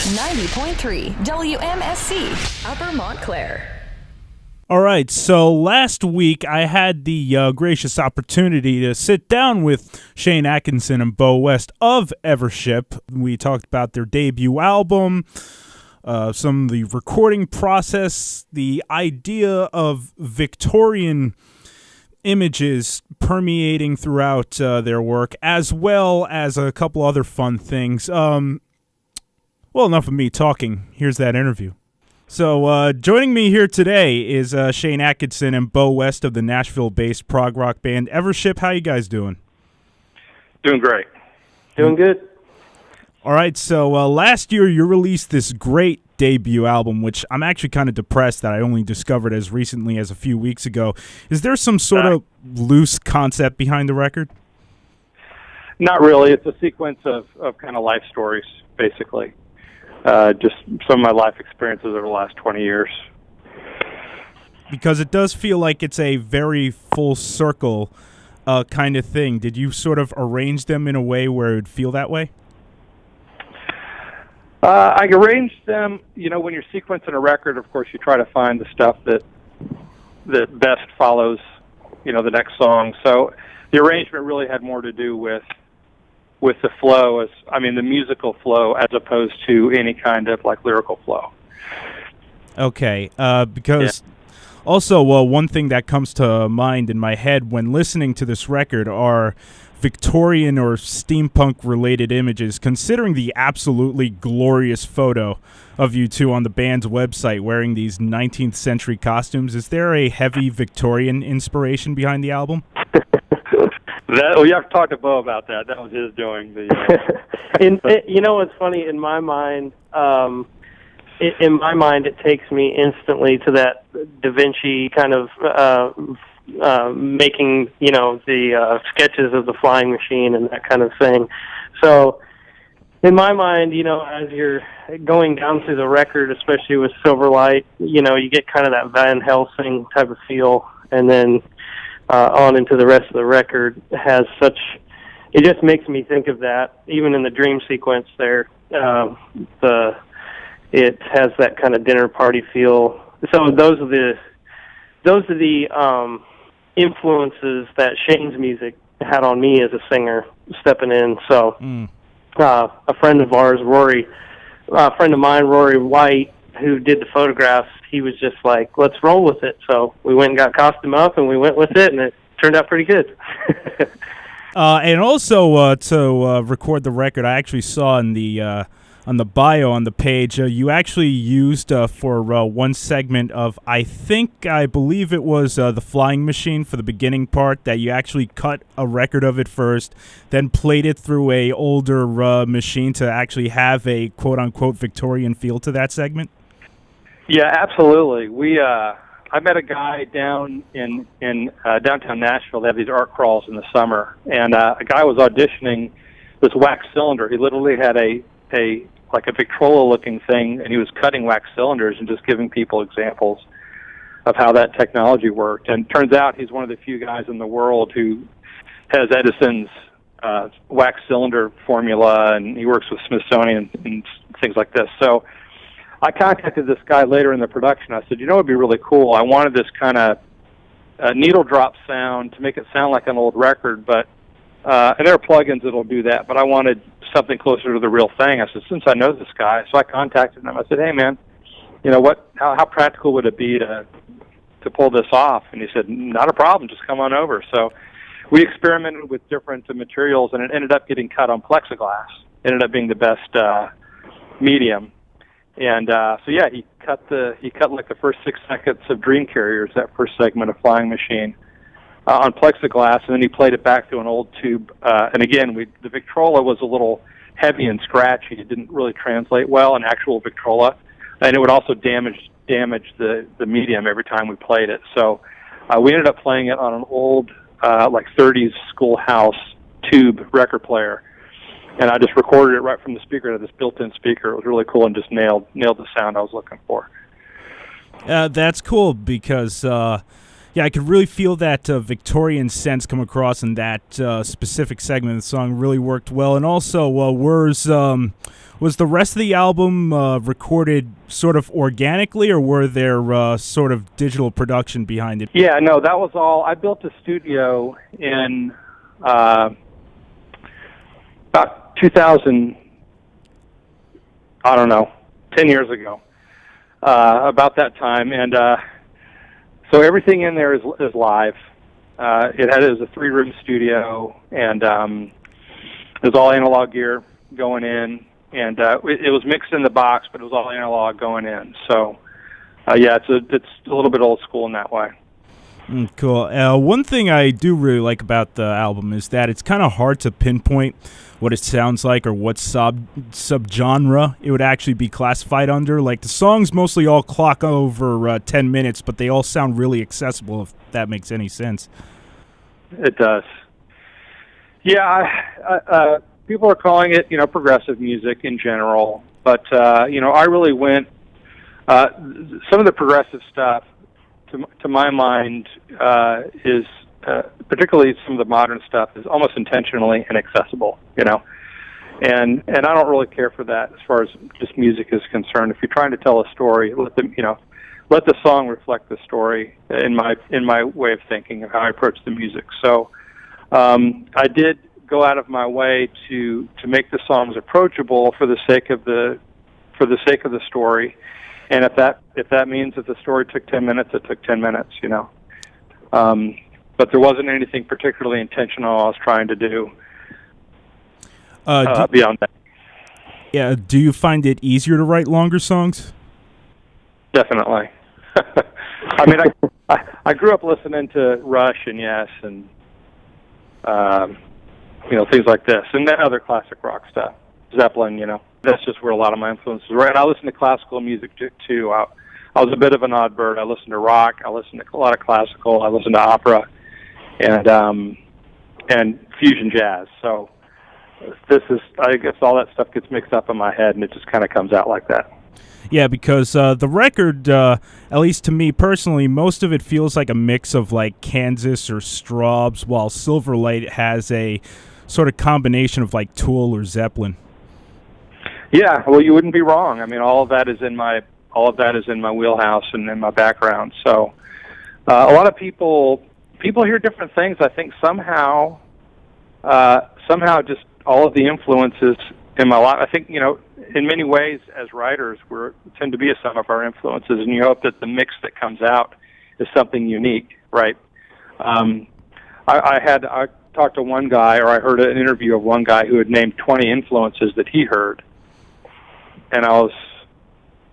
90.3 WMSC, Upper Montclair. All right, so last week I had the gracious opportunity to sit down with Shane Atkinson and Bo West of Evership. We talked about their debut album, some of the recording process, the idea of Victorian images permeating throughout their work, as well as a couple other fun things. Well, enough of me talking. Here's that interview. So joining me here today is Shane Atkinson and Bo West of the Nashville-based prog-rock band Evership. How you guys doing? Doing great. Doing good. All right, so last year you released this great debut album, which I'm actually kind of depressed that I only discovered as recently as a few weeks ago. Is there some sort of loose concept behind the record? Not really. It's a sequence of kind of life stories, basically. Just some of my life experiences over the last 20 years. Because it does feel like it's a very full circle kind of thing. Did you sort of arrange them in a way where it would feel that way? I arranged them, when you're sequencing a record, of course, you try to find the stuff that best follows, the next song. So the arrangement really had more to do with the flow, the musical flow, as opposed to any kind of lyrical flow. Okay, because also one thing that comes to mind in my head when listening to this record are Victorian or steampunk-related images, considering the absolutely glorious photo of you two on the band's website wearing these 19th century costumes. Is there a heavy Victorian inspiration behind the album? You have to talk to Bo about that. That was his doing. It's funny, in my mind, it takes me instantly to that Da Vinci kind of making, the sketches of the flying machine and that kind of thing. So in my mind, as you're going down through the record, especially with Silverlight, you get kind of that Van Helsing type of feel, and then on into the rest of the record it just makes me think of that. Even in the dream sequence there, it has that kind of dinner party feel. So those are the influences that Shane's music had on me as a singer stepping in. So a friend of mine, Rory White, who did the photographs, he was just like, let's roll with it. So we went and got costume up, and we went with it, and it turned out pretty good. And also to record the record, I actually saw in the on the bio on the page, you actually used for one segment of, I believe it was the flying machine for the beginning part, that you actually cut a record of it first, then played it through a older machine to actually have a quote-unquote Victorian feel to that segment? Yeah, absolutely. I met a guy down in downtown Nashville. They have these art crawls in the summer, and a guy was auditioning this wax cylinder. He literally had a Victrola-looking thing, and he was cutting wax cylinders and just giving people examples of how that technology worked. And it turns out he's one of the few guys in the world who has Edison's wax cylinder formula, and he works with Smithsonian and things like this. So I contacted this guy later in the production. I said, it would be really cool. I wanted this kind of needle drop sound to make it sound like an old record, but and there are plugins that'll do that, but I wanted something closer to the real thing. I said, since I know this guy, so I contacted him. I said, hey, man, how practical would it be to pull this off? And he said, not a problem, just come on over. So we experimented with different materials, and it ended up getting cut on plexiglass. It ended up being the best medium. And he cut like the first 6 seconds of Dream Carriers, that first segment of Flying Machine, on plexiglass, and then he played it back to an old tube. And again, the Victrola was a little heavy and scratchy. It didn't really translate well in actual Victrola, and it would also damage the medium every time we played it. So we ended up playing it on an old 30s schoolhouse tube record player. And I just recorded it right from the speaker to this built-in speaker. It was really cool and just nailed the sound I was looking for. That's cool because, Yeah, I could really feel that Victorian sense come across in that specific segment of the song. Really worked well. And also, was the rest of the album recorded sort of organically, or were there sort of digital production behind it? Yeah, no, that was all. I built a studio in about 2000, I don't know, 10 years ago, about that time. And so everything in there is live. It was a 3-room studio, and it was all analog gear going in, and it was mixed in the box, but it was all analog going in. So, yeah, it's a little bit old school in that way. Cool. One thing I do really like about the album is that it's kind of hard to pinpoint what it sounds like or what subgenre it would actually be classified under. Like, the songs mostly all clock over 10 minutes, but they all sound really accessible, if that makes any sense. It does. Yeah, people are calling it, progressive music in general, but, I really went, some of the progressive stuff, to my mind, is particularly some of the modern stuff is almost intentionally inaccessible, and I don't really care for that as far as just music is concerned. If you're trying to tell a story, let the song reflect the story in my way of thinking of how I approach the music. So I did go out of my way to make the songs approachable for the sake of the story. And if that means that the story took 10 minutes, it took 10 minutes, But there wasn't anything particularly intentional I was trying to do beyond that. Yeah. Do you find it easier to write longer songs? Definitely. I mean, I grew up listening to Rush and Yes and things like this, and then other classic rock stuff, Zeppelin. That's just where a lot of my influences were. And I listen to classical music too. I was a bit of an odd bird. I listened to rock. I listened to a lot of classical. I listened to opera, and fusion jazz. So I guess all that stuff gets mixed up in my head, and it just kind of comes out like that. Yeah, because the record, at least to me personally, most of it feels like a mix of like Kansas or Straubs, while Silverlight has a sort of combination of like Tool or Zeppelin. Yeah, well, you wouldn't be wrong. I mean, all of that is in my wheelhouse and in my background. So, a lot of people hear different things. I think somehow just all of the influences in my life. I think in many ways as writers, we tend to be a sum of our influences, and you hope that the mix that comes out is something unique, right? I talked to one guy, or I heard an interview of one guy who had named 20 influences that he heard. And I was,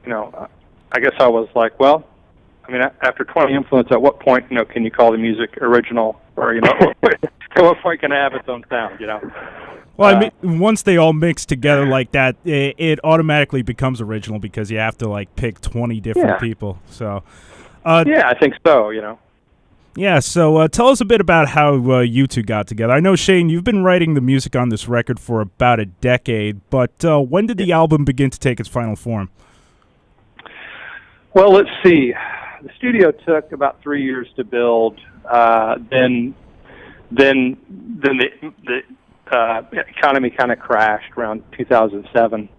I guess I was like, well, I mean, after 20 influence, at what point, can you call the music original? Or, at what point can it have its own sound, Well, I mean, once they all mix together like that, it automatically becomes original because you have to, like, pick 20 different people. So, yeah, I think so, Yeah, so tell us a bit about how you two got together. I know, Shane, you've been writing the music on this record for about a decade, but when did the album begin to take its final form? Well, let's see. The studio took about 3 years to build. Then the economy kind of crashed around 2007,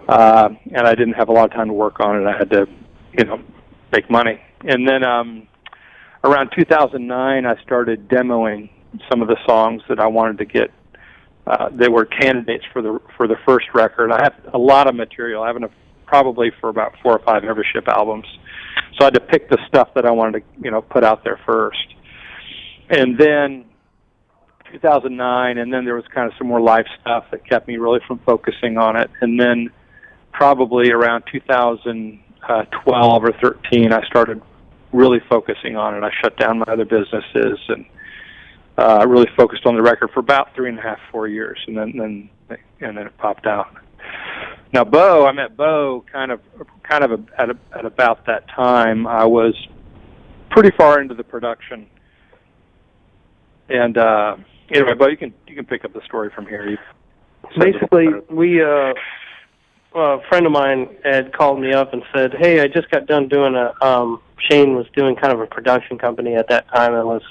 and I didn't have a lot of time to work on it. I had to, make money. And then around 2009, I started demoing some of the songs that I wanted to get. They were candidates for the first record. I have a lot of material. I have probably for about 4 or 5 Evership albums. So I had to pick the stuff that I wanted to, put out there first. And then 2009, and then there was kind of some more live stuff that kept me really from focusing on it. And then probably around 2012 or 13, I started really focusing on it. I shut down my other businesses and really focused on the record for about 3.5, 4 years, and then it popped out. Now, I met Bo kind of at about that time. I was pretty far into the production, and anyway, Bo, you can pick up the story from here. Basically, we a friend of mine had called me up and said, "Hey, I just got done doing Shane was doing kind of a production company at that time and was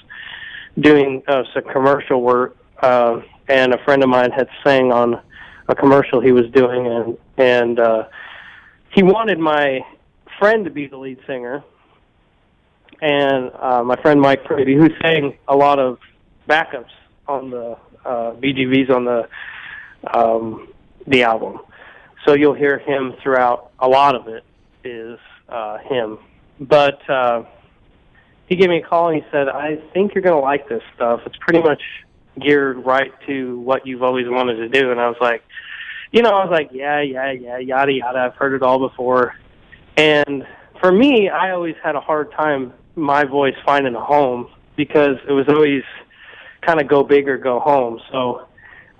doing some commercial work, and a friend of mine had sang on a commercial he was doing, and he wanted my friend to be the lead singer, and my friend Mike Brady, who sang a lot of backups on the BGVs on the album. So you'll hear him throughout. A lot of it is him. But he gave me a call and he said, "I think you're going to like this stuff. It's pretty much geared right to what you've always wanted to do." And I was like, yeah, yada, yada. I've heard it all before. And for me, I always had a hard time, my voice, finding a home, because it was always kind of go big or go home. So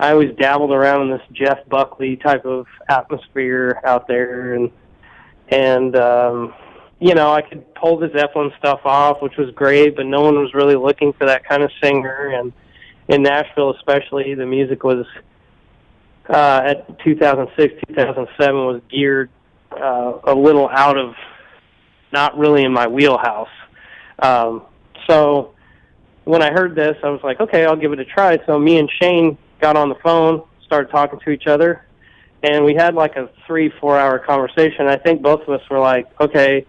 I always dabbled around in this Jeff Buckley type of atmosphere out there, and I could pull the Zeppelin stuff off, which was great, but no one was really looking for that kind of singer. And in Nashville especially, the music was, at 2006, 2007, was geared a little out of, not really in my wheelhouse. So when I heard this, I was like, okay, I'll give it a try. So me and Shane got on the phone, started talking to each other, and we had like a 3-4 hour conversation. I think both of us were like, okay,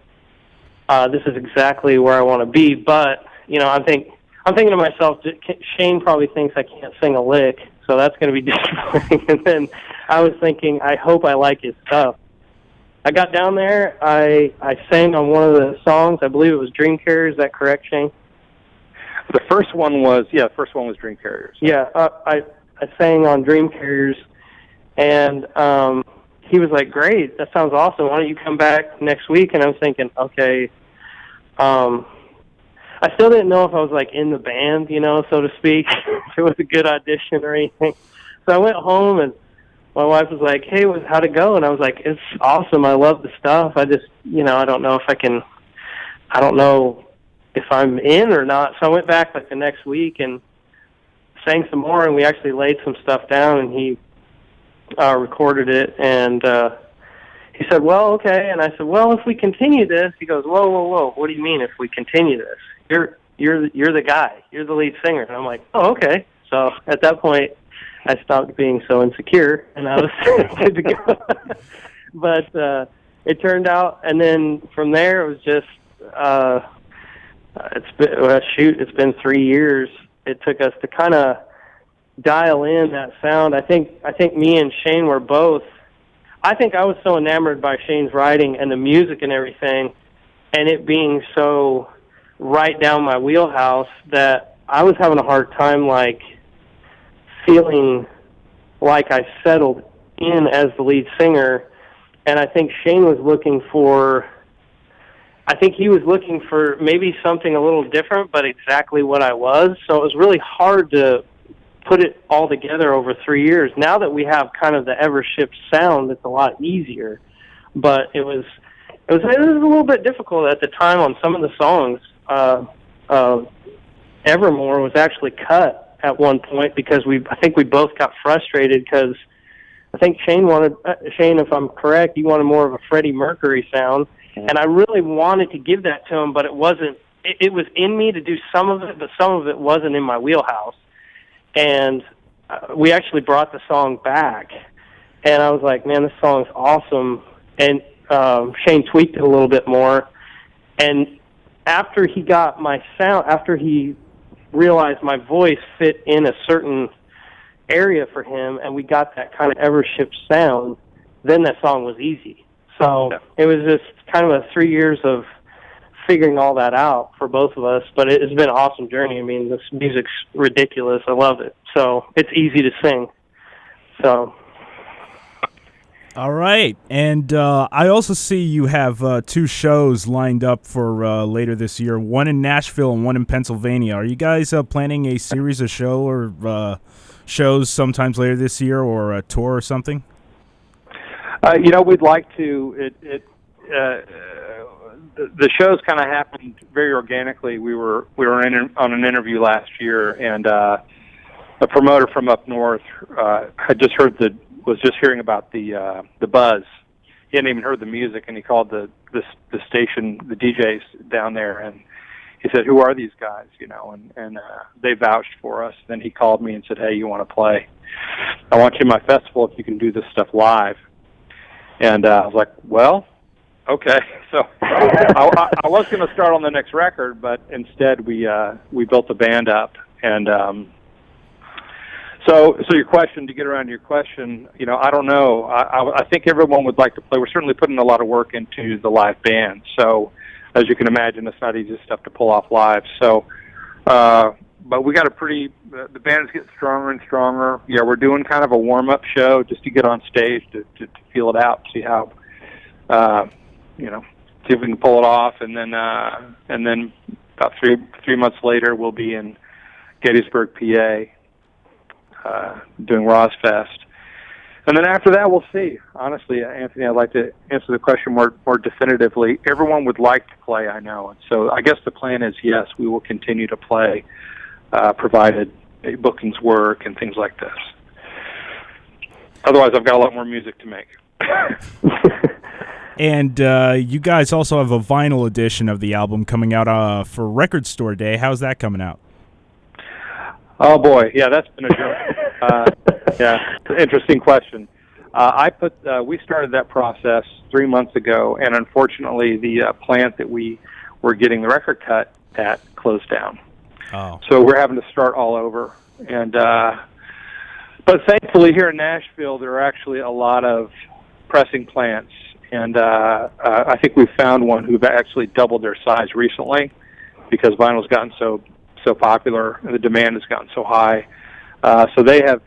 this is exactly where I want to be. But, I'm thinking to myself, Shane probably thinks I can't sing a lick, so that's going to be disappointing. And then I was thinking, I hope I like his stuff. I got down there, I sang on one of the songs. I believe it was Dream Carrier. Is that correct, Shane? The first one was Dream Carriers. Yeah, I sang on Dream Carriers, and he was like, "Great, that sounds awesome. Why don't you come back next week?" And I was thinking, okay, I still didn't know if I was like in the band, so to speak, if it was a good audition or anything. So I went home, and my wife was like, "Hey, how'd it go?" And I was like, "It's awesome. I love the stuff. I just, I don't know if I'm in or not." So I went back like the next week and sang some more, and we actually laid some stuff down, and he recorded it, and he said, "Well, okay." And I said, "Well, if we continue this," he goes, whoa, what do you mean if we continue this? You're the guy. You're the lead singer." And I'm like, "Oh, okay." So at that point, I stopped being so insecure, and I was good to go. But it turned out, and then from there, it was just, it's been 3 years. It took us to kind of dial in that sound. I think me and Shane were both, I think I was so enamored by Shane's writing and the music and everything, and it being so right down my wheelhouse, that I was having a hard time, like, feeling like I settled in as the lead singer. And I think Shane was looking for, maybe something a little different, but exactly what I was. So it was really hard to put it all together over 3 years. Now that we have kind of the Evership sound, it's a lot easier. But it was a little bit difficult at the time on some of the songs. Evermore was actually cut at one point because I think we both got frustrated, because I think Shane, if I'm correct, you wanted more of a Freddie Mercury sound. And I really wanted to give that to him, but it wasn't. It was in me to do some of it, but some of it wasn't in my wheelhouse. And we actually brought the song back, and I was like, "Man, this song's awesome." And Shane tweaked it a little bit more. And after he got my sound, after he realized my voice fit in a certain area for him, and we got that kind of Evership sound, then that song was easy. So it was just kind of a 3 years of figuring all that out for both of us, but it's been an awesome journey. I mean, this music's ridiculous. I love it. So it's easy to sing. So. All right. And I also see you have 2 shows lined up for later this year, one in Nashville and one in Pennsylvania. Are you guys planning a series of shows sometimes later this year, or a tour or something? We'd like to. The shows kind of happened very organically. We were on an interview last year, and a promoter from up north was just hearing about the buzz he hadn't even heard the music, and he called the station, the DJs down there, and he said, "Who are these guys?" And they vouched for us. Then he called me and said, "Hey, you want to play? I want you in my festival if you can do this stuff live." And I was like, "Well, okay." So I was going to start on the next record, but instead we built the band up. And so your question, to get around to your question, I don't know. I think everyone would like to play. We're certainly putting a lot of work into the live band. So as you can imagine, it's not easy stuff to pull off live. So, but we got the band is getting stronger and stronger. Yeah, we're doing kind of a warm-up show just to get on stage to feel it out, see how, see if we can pull it off. And then about three months later, we'll be in Gettysburg, PA, doing Rozfest. And then after that, we'll see. Honestly, Anthony, I'd like to answer the question more definitively. Everyone would like to play, I know. And so I guess the plan is, yes, we will continue to play, provided bookings work and things like this. Otherwise, I've got a lot more music to make. And you guys also have a vinyl edition of the album coming out for Record Store Day. How's that coming out? Oh, boy. Yeah, that's been a joke. Yeah, it's an interesting question. We started that process 3 months ago, and unfortunately, the plant that we were getting the record cut at closed down. Oh. So we're having to start all over. And but thankfully, here in Nashville, there are actually a lot of pressing plants, and I think we've found one who've actually doubled their size recently because vinyl's gotten so popular and the demand has gotten so high. So they have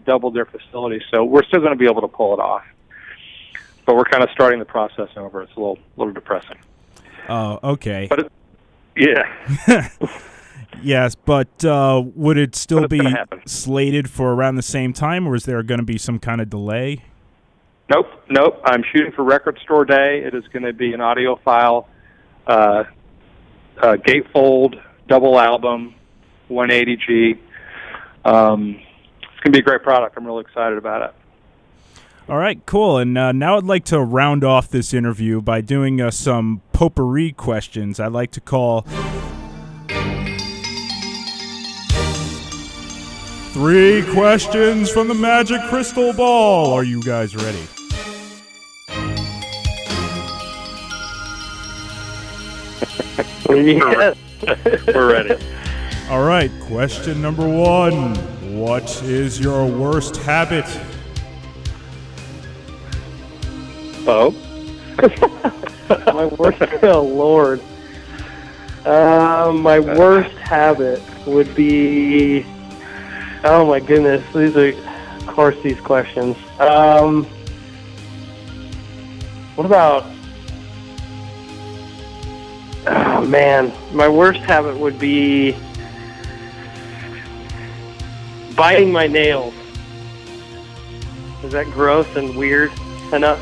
doubled their facility. So we're still going to be able to pull it off, but we're kind of starting the process over. It's a little depressing. Oh, okay. But yeah. Yes, but would it still be happen. slated for around the same time, or is there going to be some kind of delay? Nope. I'm shooting for Record Store Day. It is going to be an audiophile, gatefold, double album, 180G. It's going to be a great product. I'm really excited about it. All right, cool. And now I'd like to round off this interview by doing some potpourri questions I'd like to call 3 questions from the Magic Crystal Ball. Are you guys ready? Yes. We're ready. All right, question number 1. What is your worst habit? Oh. My worst, oh Lord. My worst habit would be, oh my goodness, these are, of course, these questions. What about, oh man, my worst habit would be biting my nails. Is that gross and weird enough?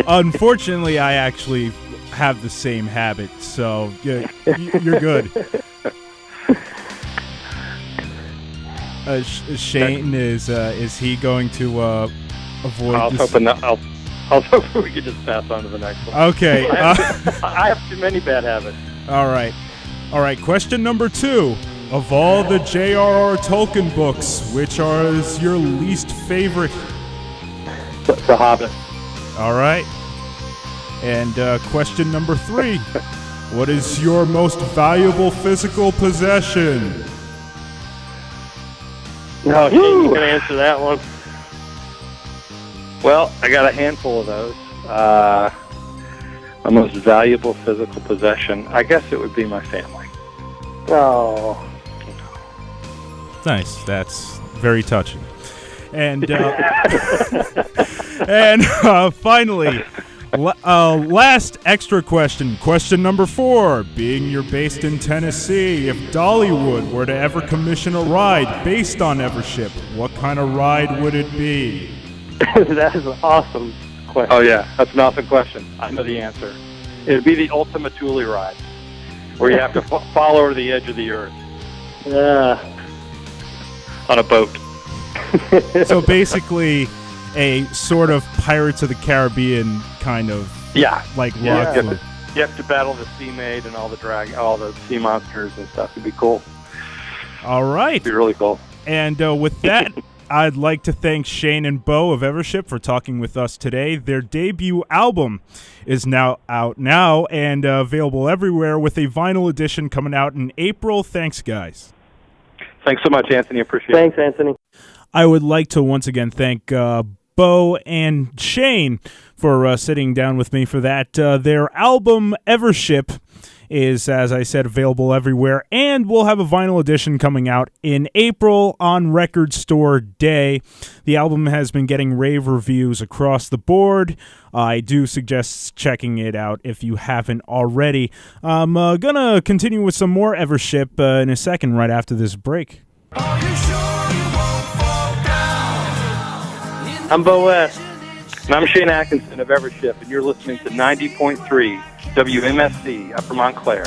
Unfortunately, I actually have the same habit, so you're good. Shane, is he going to avoid? I was hoping we could just pass on to the next one. Okay. I have too many bad habits. All right. Question number 2. Of all the J.R.R. Tolkien books, which is your least favorite? The Hobbit. All right. And question number 3. What is your most valuable physical possession? No, Shane, you can answer that one. Well, I got a handful of those. My most valuable physical possession, I guess it would be my family. Oh. Nice. That's very touching. And finally, last extra question. Question number 4. Being you're based in Tennessee, if Dollywood were to ever commission a ride based on Evership, what kind of ride would it be? That is an awesome question. Oh, yeah. That's an awesome question. I know the answer. It would be the ultimate Thule ride, where you have to fall over the edge of the earth. On a boat. So basically, a sort of Pirates of the Caribbean kind of like rock. You have to battle the sea maid and all the sea monsters and stuff. It'd be cool. All right. It'd be really cool. And with that, I'd like to thank Shane and Bo of Evership for talking with us today. Their debut album is now out and available everywhere with a vinyl edition coming out in April. Thanks, guys. Thanks so much, Anthony. Appreciate it. Thanks, Anthony. I would like to once again thank Bo and Shane for sitting down with me for that. Their album, Evership, is, as I said, available everywhere, and we'll have a vinyl edition coming out in April on Record Store Day. The album has been getting rave reviews across the board. I do suggest checking it out if you haven't already. I'm going to continue with some more Evership in a second right after this break. Are you sure you won't fall down? I'm Bo West. And I'm Shane Atkinson of Evership, and you're listening to 90.3 WMSC, Upper Montclair.